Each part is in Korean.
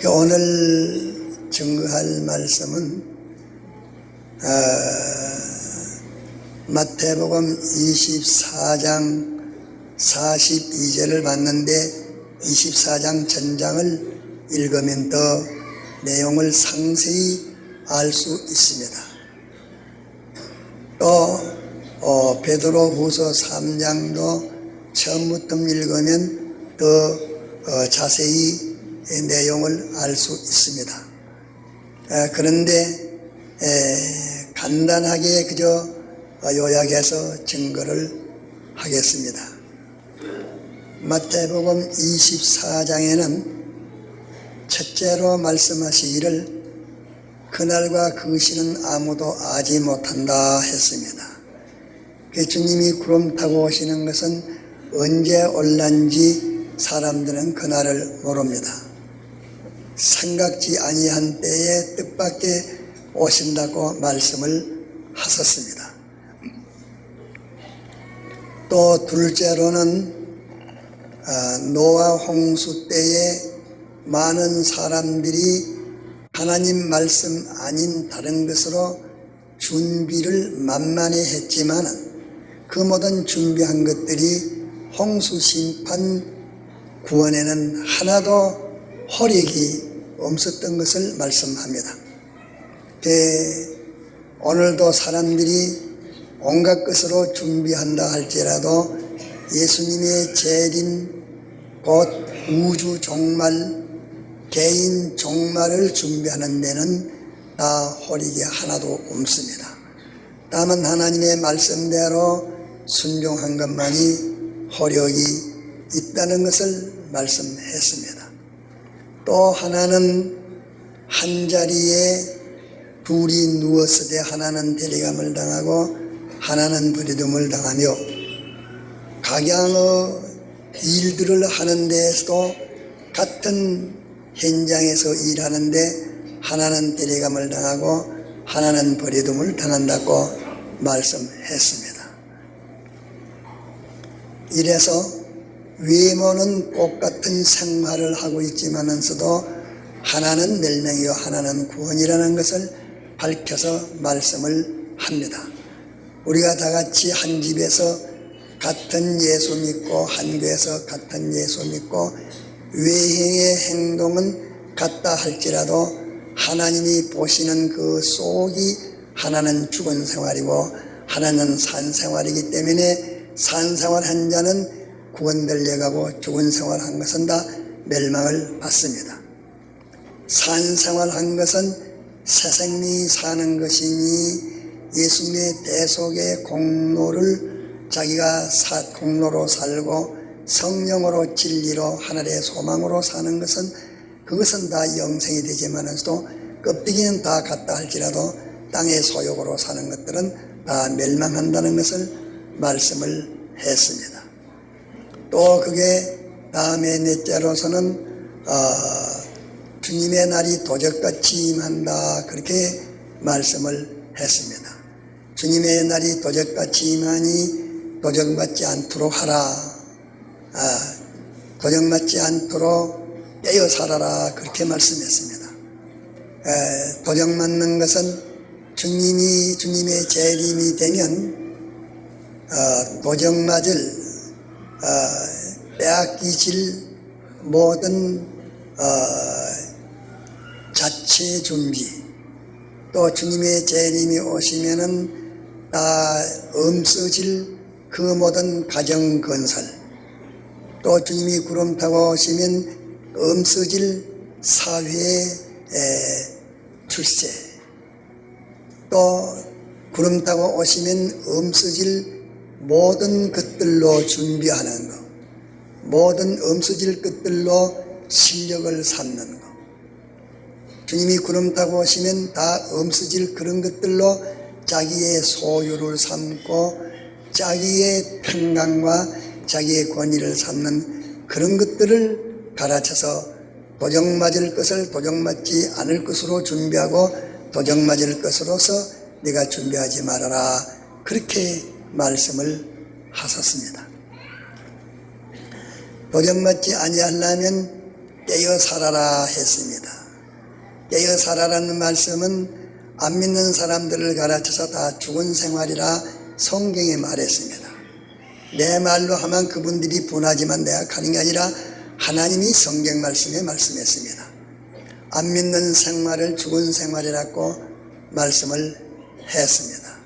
오늘 증거할 말씀은 마태복음 24장 42절을 봤는데 24장 전장을 읽으면 더 내용을 상세히 알 수 있습니다. 또 베드로후서 3장도 처음부터 읽으면 더 자세히 내용을 알 수 있습니다. 그런데 간단하게 그저 요약해서 증거를 하겠습니다. 마태복음 24장에는 첫째로 말씀하시기를 그날과 그 시는 아무도 알지 못한다 했습니다. 주님이 구름 타고 오시는 것은 언제 올란지 사람들은 그날을 모릅니다. 생각지 아니한 때에 뜻밖에 오신다고 말씀을 하셨습니다. 또 둘째로는 노아 홍수 때에 많은 사람들이 하나님 말씀 아닌 다른 것으로 준비를 만만히 했지만 그 모든 준비한 것들이 홍수 심판 구원에는 하나도 효력이 없었던 것을 말씀합니다. 오늘도 사람들이 온갖 것으로 준비한다 할지라도 예수님의 재림 곧 우주 종말 개인 종말을 준비하는 데는 다 효력이 하나도 없습니다. 다만 하나님의 말씀대로 순종한 것만이 효력이 있다는 것을 말씀했습니다. 또 하나는 한 자리에 둘이 누웠을 때 하나는 데려감을 당하고 하나는 버리둠을 당하며 각양의 일들을 하는 데에서도 같은 현장에서 일하는데 하나는 데려감을 당하고 하나는 버리둠을 당한다고 말씀했습니다. 이래서 외모는 똑같은 생활을 하고 있지만서도 하나는 멸망이요 하나는 구원이라는 것을 밝혀서 말씀을 합니다. 우리가 다 같이 한 집에서 같은 예수 믿고 한 교회에서 같은 예수 믿고 외형의 행동은 같다 할지라도 하나님이 보시는 그 속이 하나는 죽은 생활이고 하나는 산 생활이기 때문에 산 생활한 자는 구원되려 가고 죽은 생활한 것은 다 멸망을 받습니다. 산 생활한 것은 새 생명이 사는 것이니 예수님의 대속의 공로를 자기가 공로로 살고 성령으로 진리로 하늘의 소망으로 사는 것은 그것은 다 영생이 되지만서도 껍데기는 다 같다 할지라도 땅의 소욕으로 사는 것들은 다 멸망한다는 것을 말씀을 했습니다. 또 그게 다음에 넷째로서는 주님의 날이 도적같이 임한다 그렇게 말씀을 했습니다. 주님의 날이 도적같이 임하니 도적맞지 않도록 하라. 도적맞지 않도록 떼어 살아라 그렇게 말씀했습니다. 도적맞는 것은 주님의 재림이 되면 도적맞을 빼앗기질 모든 자체 준비 또 주님의 재림이 오시면은 다 없어질 그 모든 가정 건설 또 주님이 구름 타고 오시면 없어질 사회의 출세 또 구름 타고 오시면 없어질 모든 것들로 준비하는 것 모든 없어질 것들로 실력을 삼는 것 주님이 구름 타고 오시면 다 없어질 그런 것들로 자기의 소유를 삼고 자기의 평강과 자기의 권위를 삼는 그런 것들을 가르쳐서 도적맞을 것을 도적맞지 않을 것으로 준비하고 도적맞을 것으로서 네가 준비하지 말아라 그렇게 말씀을 하셨습니다. 도적맞지 아니하려면 깨어 살아라 했습니다. 깨어 살아라는 말씀은 안 믿는 사람들을 가르쳐서 다 죽은 생활이라 성경에 말했습니다. 내 말로 하면 그분들이 분하지만 내가 가는 게 아니라 하나님이 성경 말씀에 말씀했습니다. 안 믿는 생활을 죽은 생활이라고 말씀을 했습니다.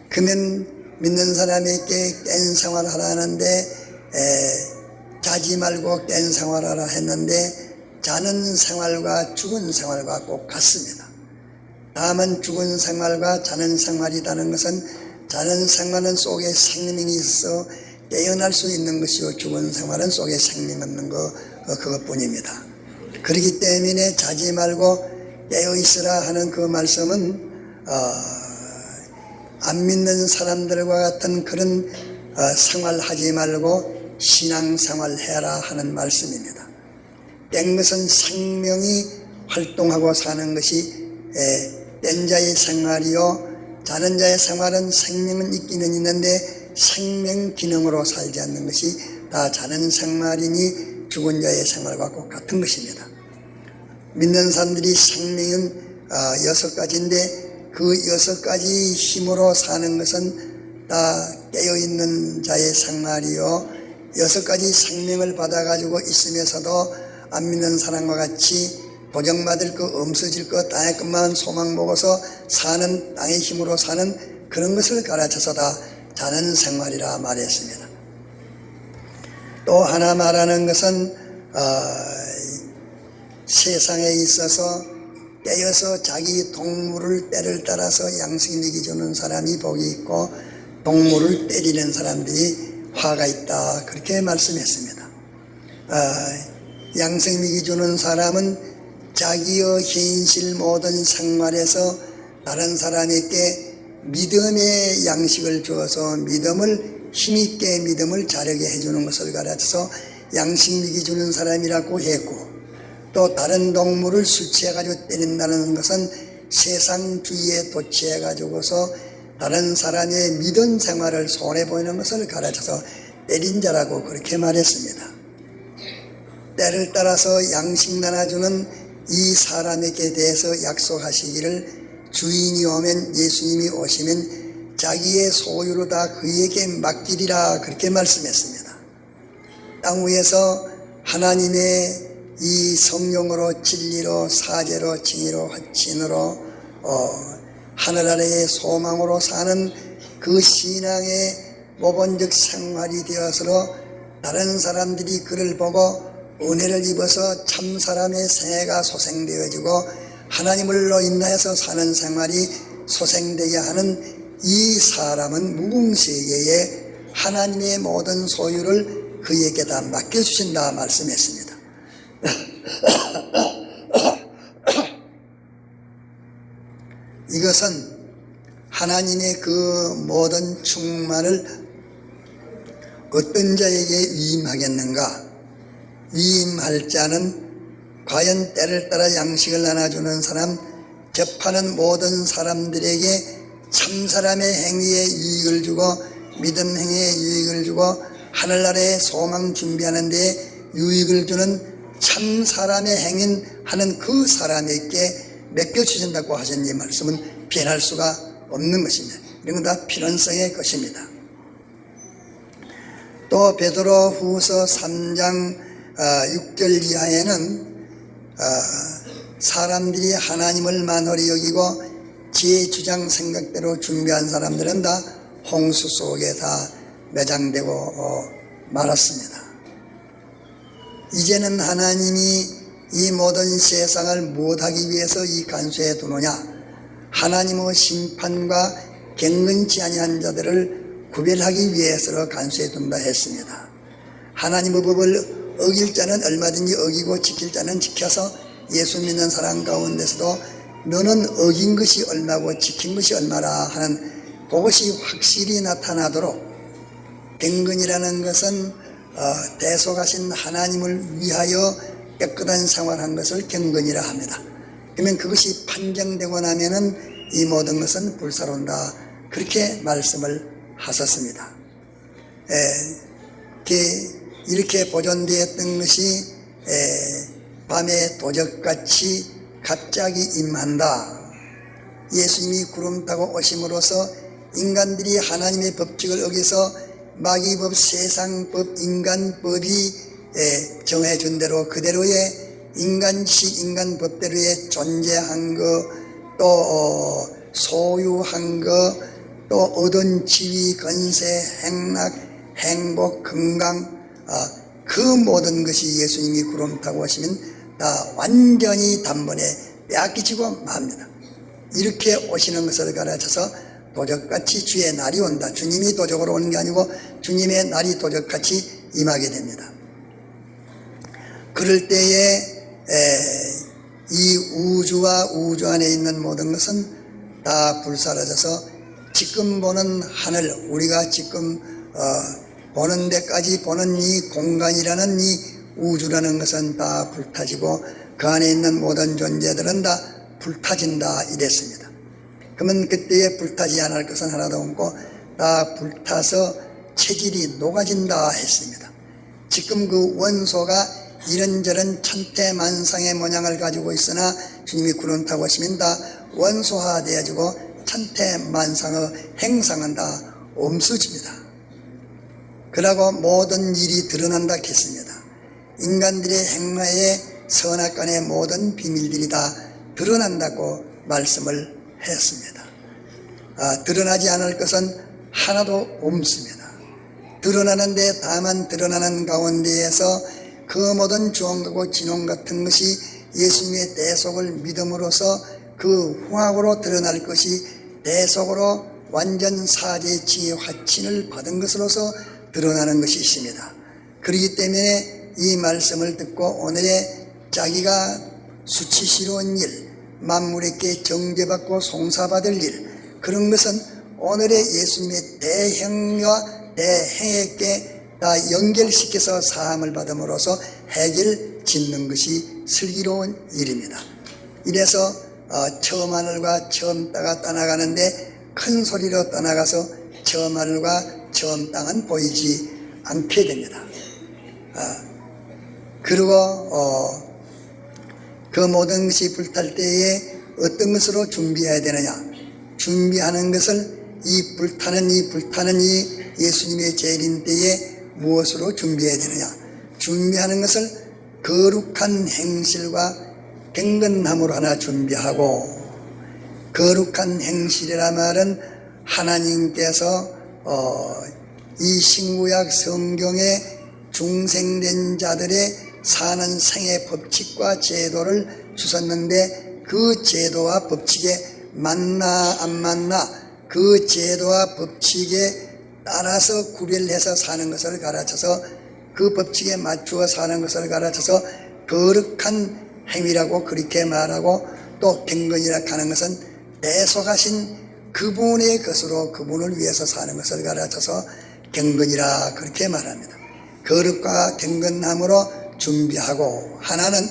그러면 믿는 사람에게 깬 생활하라 하는데 자지 말고 깬 생활하라 했는데 자는 생활과 죽은 생활과 꼭 같습니다. 다만 죽은 생활과 자는 생활이라는 것은 자는 생활은 속에 생명이 있어 깨어날 수 있는 것이요 죽은 생활은 속에 생명 없는 그것뿐입니다. 그렇기 때문에 자지 말고 깨어 있으라 하는 그 말씀은 안 믿는 사람들과 같은 그런 생활하지 말고 신앙생활 해라 하는 말씀입니다. 깬 것은 생명이 활동하고 사는 것이 깬 자의 생활이요 자는 자의 생활은 생명은 있기는 있는데 생명 기능으로 살지 않는 것이 다 자는 생활이니 죽은 자의 생활과 꼭 같은 것입니다. 믿는 사람들이 생명은 6가지인데 그 6가지 힘으로 사는 것은 다 깨어있는 자의 생활이요 6가지 생명을 받아가지고 있으면서도 안 믿는 사람과 같이 도적맞을 것, 없어질 것, 땅의 것만 소망 보고서 사는 땅의 힘으로 사는 그런 것을 가르쳐서 다 자는 생활이라 말했습니다. 또 하나 말하는 것은 세상에 있어서 깨어서 자기 동물을 때를 따라서 양식미기 주는 사람이 복이 있고 동물을 때리는 사람들이 화가 있다 그렇게 말씀했습니다. 양식미기 주는 사람은 자기의 현실 모든 생활에서 다른 사람에게 믿음의 양식을 주어서 힘있게 믿음을 자르게 해주는 것을 가르쳐서 양식미기 주는 사람이라고 했고 또 다른 동물을 술 취해가지고 때린다는 것은 세상주의에 도취해가지고서 다른 사람의 믿음 생활을 손해보이는 것을 가르쳐서 때린 자라고 그렇게 말했습니다. 때를 따라서 양식 나눠주는 이 사람에게 대해서 약속하시기를 주인이 오면 예수님이 오시면 자기의 소유로 다 그에게 맡기리라 그렇게 말씀했습니다. 땅 위에서 하나님의 이 성령으로 진리로 사제로 징의로 화친으로 하늘 아래의 소망으로 사는 그 신앙의 모본적 생활이 되어서 다른 사람들이 그를 보고 은혜를 입어서 참 사람의 생애가 소생되어지고 하나님을로 인하여서 사는 생활이 소생되게 하는 이 사람은 무궁세계에 하나님의 모든 소유를 그에게 다 맡겨주신다 말씀했습니다. 이것은 하나님의 그 모든 충만을 어떤 자에게 위임하겠는가? 위임할 자는 과연 때를 따라 양식을 나눠주는 사람, 접하는 모든 사람들에게 참 사람의 행위에 유익을 주고 믿음 행위에 유익을 주고 하늘나라에 소망 준비하는 데 유익을 주는 참 사람의 행인하는 그 사람에게 맡겨주신다고 하신 이 말씀은 변할 수가 없는 것입니다. 이건 다 필연성의 것입니다. 또 베드로 후서 3장 6절 이하에는 사람들이 하나님을 만홀히 여기고 제 주장 생각대로 준비한 사람들은 다 홍수 속에 다 매장되고 말았습니다. 이제는 하나님이 이 모든 세상을 무엇하기 위해서 이 간수에 두느냐? 하나님의 심판과 경건치 아니한 자들을 구별하기 위해서 간수에 둔다 했습니다. 하나님의 법을 어길 자는 얼마든지 어기고 지킬 자는 지켜서 예수 믿는 사람 가운데서도 너는 어긴 것이 얼마고 지킨 것이 얼마라 하는 그것이 확실히 나타나도록 경건이라는 것은 대속하신 하나님을 위하여 깨끗한 생활한 것을 경건이라 합니다. 그러면 그것이 판정되고 나면은 이 모든 것은 불사론다 그렇게 말씀을 하셨습니다. 이렇게 보존되었던 것이 밤에 도적같이 갑자기 임한다. 예수님이 구름 타고 오심으로써 인간들이 하나님의 법칙을 어겨서 마귀법, 세상법, 인간법이 정해준 대로 그대로의 인간식, 인간법대로의 존재한 것, 또 소유한 것, 또 얻은 지위, 건세, 행락, 행복, 건강, 그 모든 것이 예수님이 구름 타고 오시면 다 완전히 단번에 빼앗기지고 맙니다. 이렇게 오시는 것을 가르쳐서 도적같이 주의 날이 온다. 주님이 도적으로 오는 게 아니고 주님의 날이 도적같이 임하게 됩니다. 그럴 때에 이 우주와 우주 안에 있는 모든 것은 다 불사라져서 지금 보는 하늘, 우리가 지금 보는 데까지 보는 이 공간이라는 이 우주라는 것은 다 불타지고 그 안에 있는 모든 존재들은 다 불타진다 이랬습니다. 그러면 그때에 불타지 않을 것은 하나도 없고 다 불타서 체질이 녹아진다 했습니다. 지금 그 원소가 이런저런 천태만상의 모양을 가지고 있으나 주님이 구름 타고 오시면 다 원소화되어지고 천태만상의 행상은 다 없어집니다. 그러고 모든 일이 드러난다 했습니다. 인간들의 행하에 선악간의 모든 비밀들이 다 드러난다고 말씀을 했습니다. 드러나지 않을 것은 하나도 없습니다. 드러나는데 다만 드러나는 가운데에서 그 모든 주원하고 진원 같은 것이 예수님의 대속을 믿음으로써 그 후학으로 드러날 것이 대속으로 완전 사죄치 화친을 받은 것으로서 드러나는 것이 있습니다. 그렇기 때문에 이 말씀을 듣고 오늘의 자기가 수치스러운 일, 만물에게 정죄받고 송사받을 일, 그런 것은 오늘의 예수님의 대행과 대행에게 다 연결시켜서 사함을 받음으로써 해결 짓는 것이 슬기로운 일입니다. 이래서 처음 하늘과 처음 땅가 떠나가는데 큰 소리로 떠나가서 처음 하늘과 처음 땅은 보이지 않게 됩니다. 그리고 그 모든 것이 불탈 때에 어떤 것으로 준비해야 되느냐? 준비하는 것을 이 불타는 이 예수님의 재림 때에 무엇으로 준비해야 되느냐? 준비하는 것을 거룩한 행실과 경건함으로 하나 준비하고, 거룩한 행실이라 말은 하나님께서 이 신구약 성경에 중생된 자들의 사는 생의 법칙과 제도를 주셨는데 그 제도와 법칙에 맞나 안 맞나, 그 제도와 법칙에 따라서 구별해서 사는 것을 가르쳐서 그 법칙에 맞추어 사는 것을 가르쳐서 거룩한 행위라고 그렇게 말하고, 또 경건이라 하는 것은 대속하신 그분의 것으로 그분을 위해서 사는 것을 가르쳐서 경건이라 그렇게 말합니다. 거룩과 경건함으로 준비하고, 하나는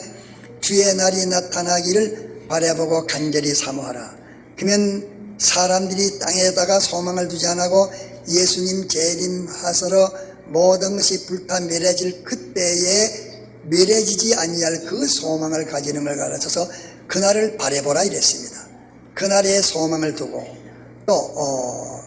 주의 날이 나타나기를 바라보고 간절히 사모하라. 그러면 사람들이 땅에다가 소망을 두지 않고 예수님 재림하시러 모든 것이 불타 멸해질 그때에 멸해지지 아니할 그 소망을 가지는 걸 가르쳐서 그날을 바라보라 이랬습니다. 그날의 소망을 두고 또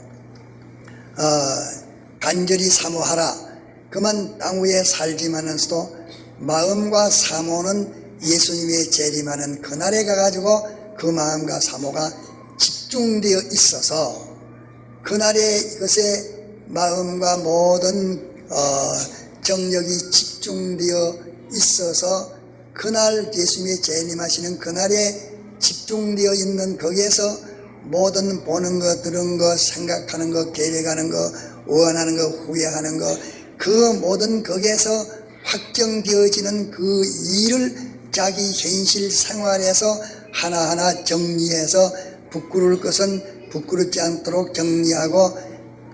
간절히 사모하라. 그만 땅 위에 살지만서도 마음과 사모는 예수님의 재림하는 그날에 가가지고 그 마음과 사모가 집중되어 있어서 그날에 이것에 마음과 모든 정력이 집중되어 있어서 그날 예수님의 재림하시는 그날에 집중되어 있는 거기에서 모든 보는 것, 들은 것, 생각하는 것, 계획하는 것, 원하는 것, 후회하는 것, 그 모든 거기에서 확정되어지는 그 일을 자기 현실 생활에서 하나하나 정리해서 부끄러울 것은 부끄럽지 않도록 정리하고,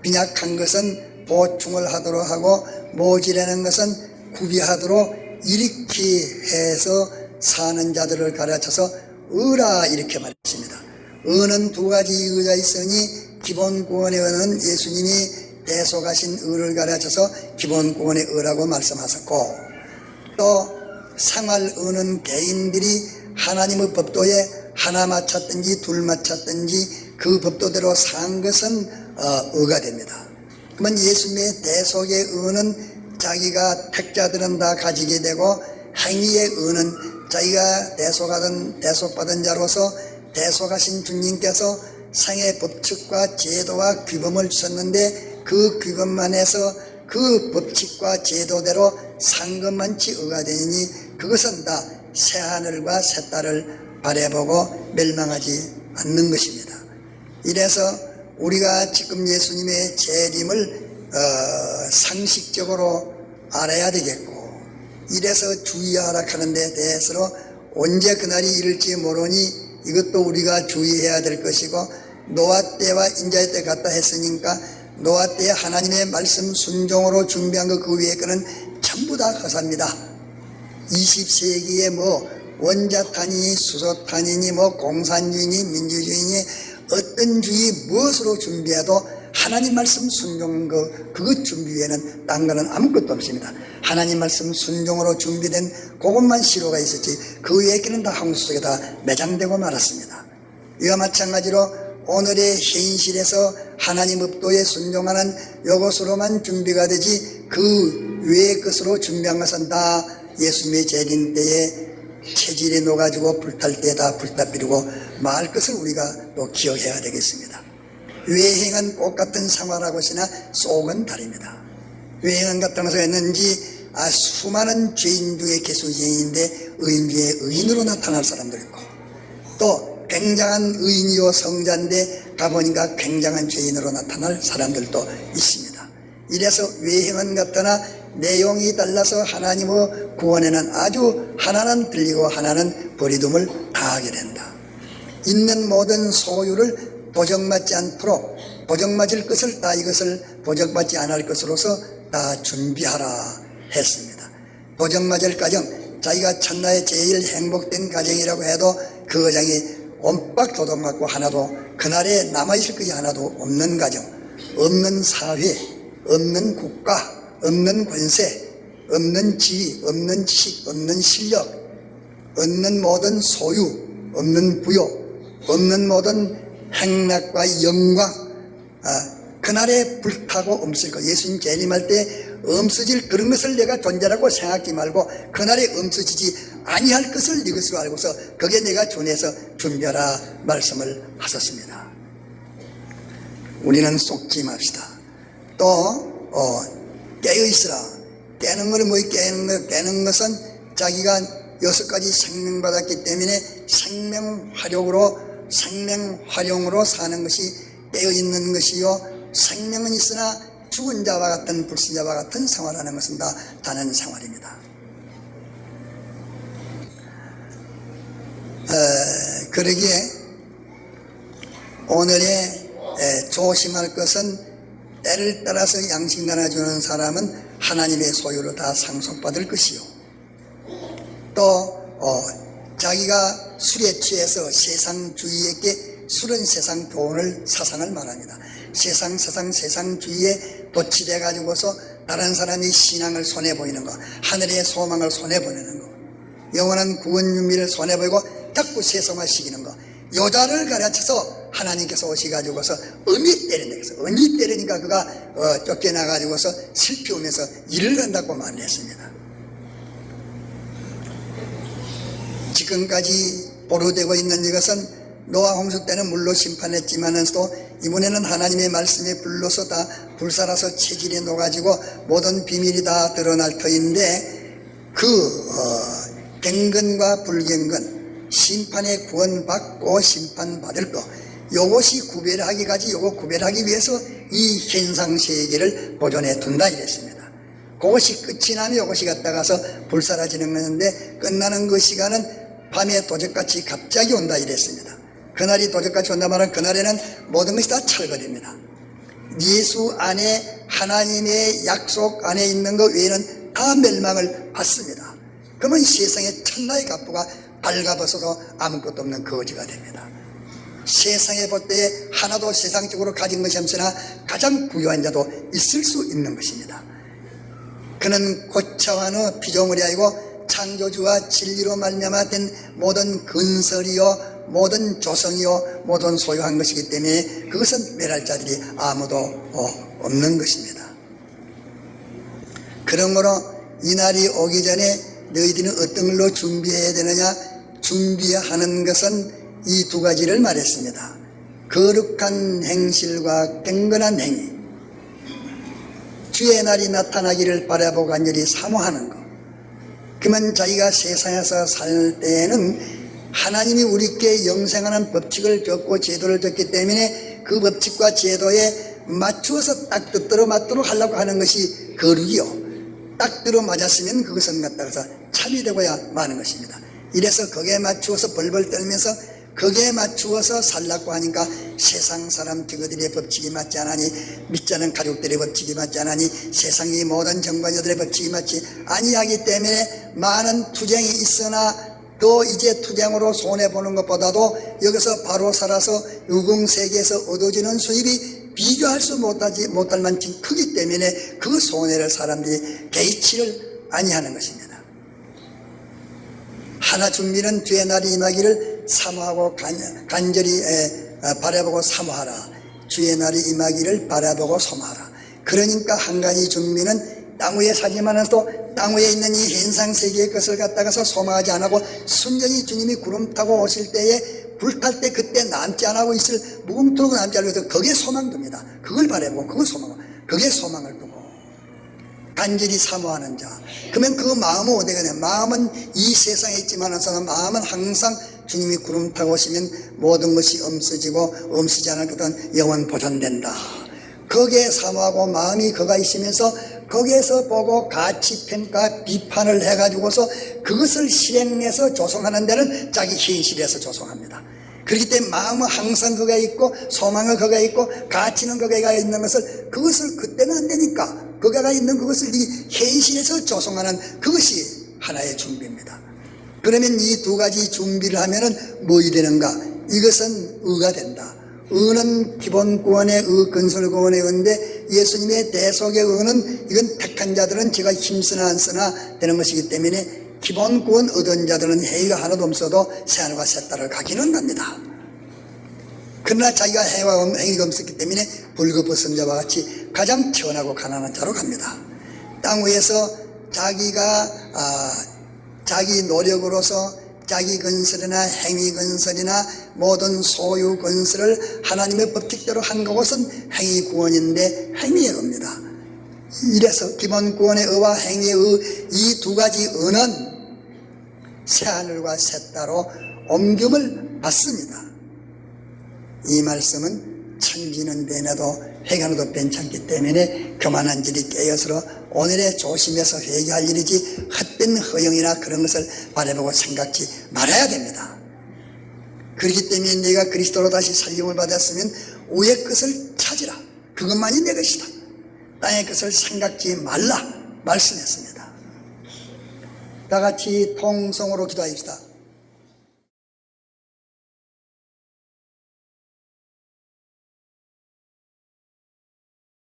빈약한 것은 보충을 하도록 하고, 모자라는 것은 구비하도록 이렇게 해서 사는 자들을 가르쳐서 의라 이렇게 말했습니다. 의는 두 가지 의가 있으니 기본 구원의 의는 예수님이 대속하신 의를 가르쳐서 기본 구원의 의라고 말씀하셨고, 또 생활의는 개인들이 하나님의 법도에 하나 맞췄든지 둘 맞췄든지 그 법도대로 산 것은 의가 됩니다. 그러면 예수님의 대속의 의는 자기가 택자들은 다 가지게 되고, 행위의 의는 자기가 대속받은 자로서 대속하신 주님께서 생의 법칙과 제도와 규범을 주셨는데, 그 규범만 해서 그 법칙과 제도대로 산 것만치 의가 되니 그것은 다 새하늘과 새 땅을 바라보고 멸망하지 않는 것입니다. 이래서 우리가 지금 예수님의 재림을 상식적으로 알아야 되겠고, 이래서 주의하라 하는 데 대해서 언제 그날이 이를지 모르니 이것도 우리가 주의해야 될 것이고, 노아 때와 인자의 때 같다 했으니까 노아 때 하나님의 말씀 순종으로 준비한 거 그 위에 거는 전부 다 허사입니다. 20세기에 원자탄이니 수소탄이니 공산주의니 민주주의니 어떤 주의 무엇으로 준비해도 하나님 말씀 순종 그것 준비 외에는 딴 거는 아무것도 없습니다. 하나님 말씀 순종으로 준비된 그것만 시로가 있었지 그 외의 거는 다 홍수 속에 다 매장되고 말았습니다. 이와 마찬가지로 오늘의 현실에서 하나님 법도에 순종하는 이것으로만 준비가 되지 그 외의 것으로 준비한 것은 다 예수님의 재림 때에 체질이 녹아지고 불탈 때 다 불타버리고 말 것을 우리가 또 기억해야 되겠습니다. 외행은 똑같은 생활하고 있으나 속은 다릅니다. 외행은 같은 것을 했는지 수많은 죄인 중에 개수죄인인데 의인 중에 의인으로 나타날 사람도 있고, 또 굉장한 의인이요 성자인데 가보니까 굉장한 죄인으로 나타날 사람들도 있습니다. 이래서 외행은 같으나 내용이 달라서 하나님의 구원에는 아주 하나는 들리고 하나는 버리둠을 다하게 된다. 있는 모든 소유를 보정받지 않도록 보정맞을 것을 다 이것을 보정받지 않을 것으로서 다 준비하라 했습니다. 보정맞을 가정, 자기가 천하에 제일 행복된 가정이라고 해도 그 가정이 옴박 도둑맞고 하나도 그날에 남아있을 것이 하나도 없는 가정, 없는 사회, 없는 국가, 없는 권세, 없는 지위, 없는 식, 없는 실력, 없는 모든 소유, 없는 부요, 없는 모든 행락과 영광, 그날에 불타고 없을 것. 예수님 재림할 때 없어질 그런 것을 내가 존재라고 생각하지 말고 그날에 없어지지 아니할 것을 이것으로 알고서 거기에 내가 준해서 준비하라 말씀을 하셨습니다. 우리는 속지 맙시다. 또 깨어있으라. 깨는 것은 깨는 것은 자기가 6가지 생명받았기 때문에 생명활용으로 사는 것이 깨어있는 것이요, 생명은 있으나 죽은 자와 같은 불신자와 같은 생활하는 것은 다 다른 생활입니다. 그러기에 오늘의 조심할 것은 때를 따라서 양식 나눠주는 사람은 하나님의 소유를 다 상속받을 것이요, 또 자기가 술에 취해서 세상주의에게 술은 세상 교훈을 사상을 말합니다. 세상주의에 도취돼 가지고서 다른 사람의 신앙을 손해보이는 거, 하늘의 소망을 손해보내는 거, 영원한 구원 윤미를 손해보이고 자꾸 세상화시키는 거, 여자를 가르쳐서 하나님께서 오시가지고서 어미 때린다 해서 어미 때리니까 그가 쫓겨나가지고서 슬피 오면서 일을 간다고 말을 했습니다. 지금까지 보류되고 있는 이것은 노아 홍수 때는 물로 심판했지만서도 이번에는 하나님의 말씀에 불러서 다 불살아서 체질이 녹아지고 모든 비밀이 다 드러날 터인데, 경건과 불경건, 심판에 구원받고 심판받을 거, 요것이 구별하기 위해서 이 현상세계를 보존해 둔다 이랬습니다. 그것이 끝이 나면 요것이 갔다가서 불사라지는 것인데, 끝나는 그 시간은 밤에 도적같이 갑자기 온다 이랬습니다. 그날이 도적같이 온다면 그날에는 모든 것이 다 철거됩니다. 예수 안에 하나님의 약속 안에 있는 것 외에는 다 멸망을 받습니다. 그러면 세상의 천하의 갑부가 발가벗어서 아무것도 없는 거지가 됩니다. 세상에 볼 때 하나도 세상적으로 가진 것이 없으나 가장 부유한 자도 있을 수 있는 것입니다. 그는 고차와는 피조물이 아니고 창조주와 진리로 말미암아 된 모든 근설이요 모든 조성이요 모든 소유한 것이기 때문에 그것은 멸할 자들이 아무도 없는 것입니다. 그러므로 이날이 오기 전에 너희들은 어떤 걸로 준비해야 되느냐? 준비하는 것은 이 두 가지를 말했습니다. 거룩한 행실과 경건한 행위, 주의 날이 나타나기를 바라보고 간절히 사모하는 것. 그러면 자기가 세상에서 살 때에는 하나님이 우리께 영생하는 법칙을 줬고 제도를 줬기 때문에 그 법칙과 제도에 맞추어서 딱 뜻대로 맞도록 하려고 하는 것이 거룩이요, 딱 들어맞았으면 그것은 갖다가 참이 되고야 마는 것입니다. 이래서 거기에 맞추어서 벌벌 떨면서 거기에 맞추어서 살라고 하니까 세상 사람 저들의 법칙이 맞지 않으니, 믿지 않은 가족들의 법칙이 맞지 않으니, 세상의 모든 정관녀들의 법칙이 맞지 아니하기 때문에 많은 투쟁이 있으나 또 이제 투쟁으로 손해보는 것보다도 여기서 바로 살아서 유궁세계에서 얻어지는 수입이 비교할 수 못할 만큼 크기 때문에 그 손해를 사람들이 개의치를 아니하는 것입니다. 하나 준비는 주의 날이 임하기를 사모하고 간절히 바라보고 사모하라. 주의 날이 임하기를 바라보고 사모하라. 그러니까 한 가지 준비는 땅 위에 사지만서도 땅 위에 있는 이 현상 세계의 것을 갖다가서 소망하지 않고 순전히 주님이 구름 타고 오실 때에 불탈 때 그때 남지 않고 있을 무궁토록 남지 않고 있을 거기에 소망됩니다. 그걸 바라보고 그걸 소망하고 거기에 소망을 두고 간절히 사모하는 자. 그러면 그 마음은 어디가 되냐? 마음은 이 세상에 있지만서는 마음은 항상 주님이 구름 타고 오시면 모든 것이 없어지고 없어지지 않을 것은 영원 보존된다. 거기에 사모하고 마음이 거가 있으면서 거기에서 보고 가치 평가 비판을 해가지고서 그것을 실행해서 조성하는 데는 자기 현실에서 조성합니다. 그렇기 때문에 마음은 항상 거기에 있고 소망은 거기에 있고 가치는 거기에 있는 것을 그것을 그때는 안 되니까 거기에 있는 그것을 이 현실에서 조성하는 그것이 하나의 준비입니다. 그러면 이 두 가지 준비를 하면은 뭐이 되는가? 이것은 의가 된다. 의는 기본구원의 의, 근설구원의 의인데 예수님의 대속의 의는 이건 택한 자들은 제가 힘쓰나 안 쓰나 되는 것이기 때문에 기본구원 얻은 자들은 해가 하나도 없어도 새하늘과 새 땅을 가기는 합니다. 그러나 자기가 해와 행위가 없었기 때문에 벌거벗은 자와 같이 가장 태어나고 가난한 자로 갑니다. 땅 위에서 자기가 자기 노력으로서 자기 건설이나 행위 건설이나 모든 소유 건설을 하나님의 법칙대로 한 것은 행위 구원인데 행위의 의입니다. 이래서 기본 구원의 의와 행위의 의 이 두 가지 의는 새하늘과 새 땅으로 옮김을 받습니다. 이 말씀은 천지는 변해도 회개하도 괜찮기 때문에 그만한 일이 깨어서 오늘에 조심해서 회개할 일이지 헛된 허영이나 그런 것을 바라보고 생각지 말아야 됩니다. 그렇기 때문에 내가 그리스도로 다시 살림을 받았으면 위의 것을 찾으라. 그것만이 내 것이다. 땅의 것을 생각지 말라 말씀했습니다. 다 같이 통성으로 기도하십시다.